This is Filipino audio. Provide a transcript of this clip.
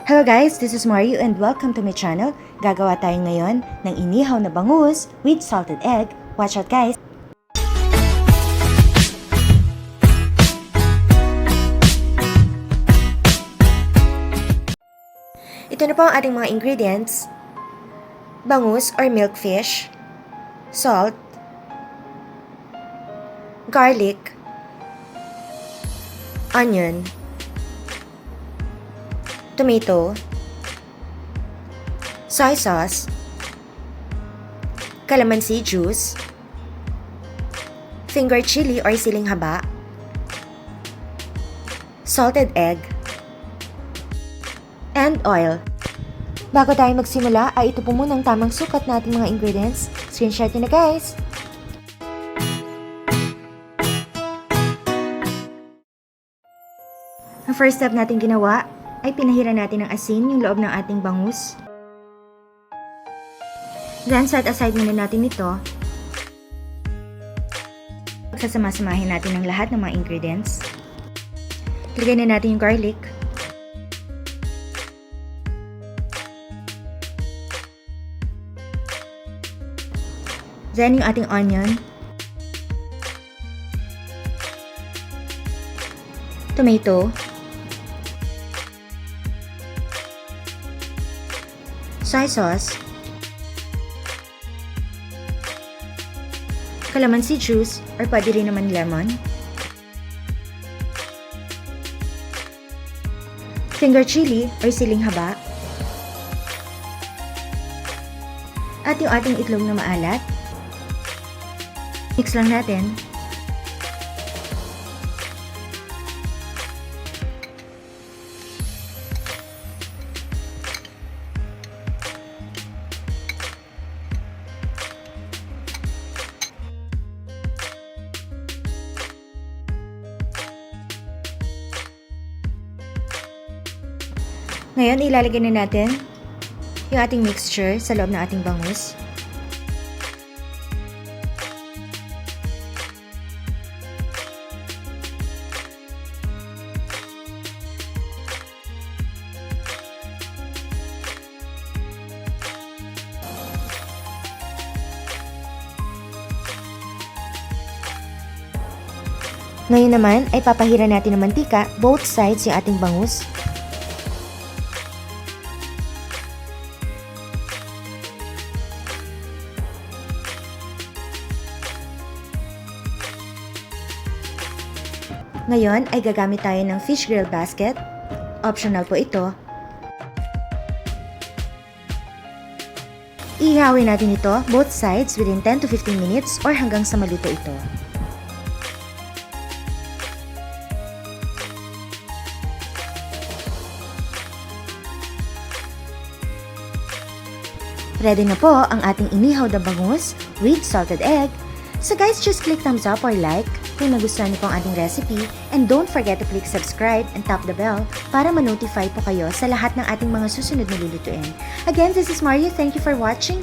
Hello guys, this is Mario and welcome to my channel. Gagawa tayo ngayon ng inihaw na bangus with salted egg. Watch out guys! Ito na po ang ating mga ingredients. Bangus or milkfish, salt, garlic, onion, tomato, soy sauce, calamansi juice, finger chili or siling haba, salted egg, and oil. Bago tayo magsimula, ay ito po muna ang tamang sukat na ating mga ingredients. Screenshot nyo na guys! Ang first step natin ginawa ay pinahira natin ng asin yung loob ng ating bangus. Then set aside muna natin ito. Sasama-samahin natin ang lahat ng mga ingredients. Lagay na natin yung garlic. Then yung ating onion, tomato, soy sauce, calamansi juice or pwede rin naman lemon, finger chili or siling haba, at yung ating itlog na maalat. Mix lang natin. Ngayon, ilalagay na natin yung ating mixture sa loob ng ating bangus. Ngayon naman ay papahira natin ng mantika both sides yung ating bangus. Ngayon ay gagamit tayo ng fish grill basket. Optional po ito. Ihawin natin ito both sides within 10 to 15 minutes or hanggang sa maluto ito. Ready na po ang ating inihaw na bangus with salted egg. So guys, just click thumbs up or like kung nagustuhan niyo po ang ating recipe, and don't forget to click subscribe and tap the bell para ma-notify po kayo sa lahat ng ating mga susunod na lulutuin. Again, this is Mario. Thank you for watching.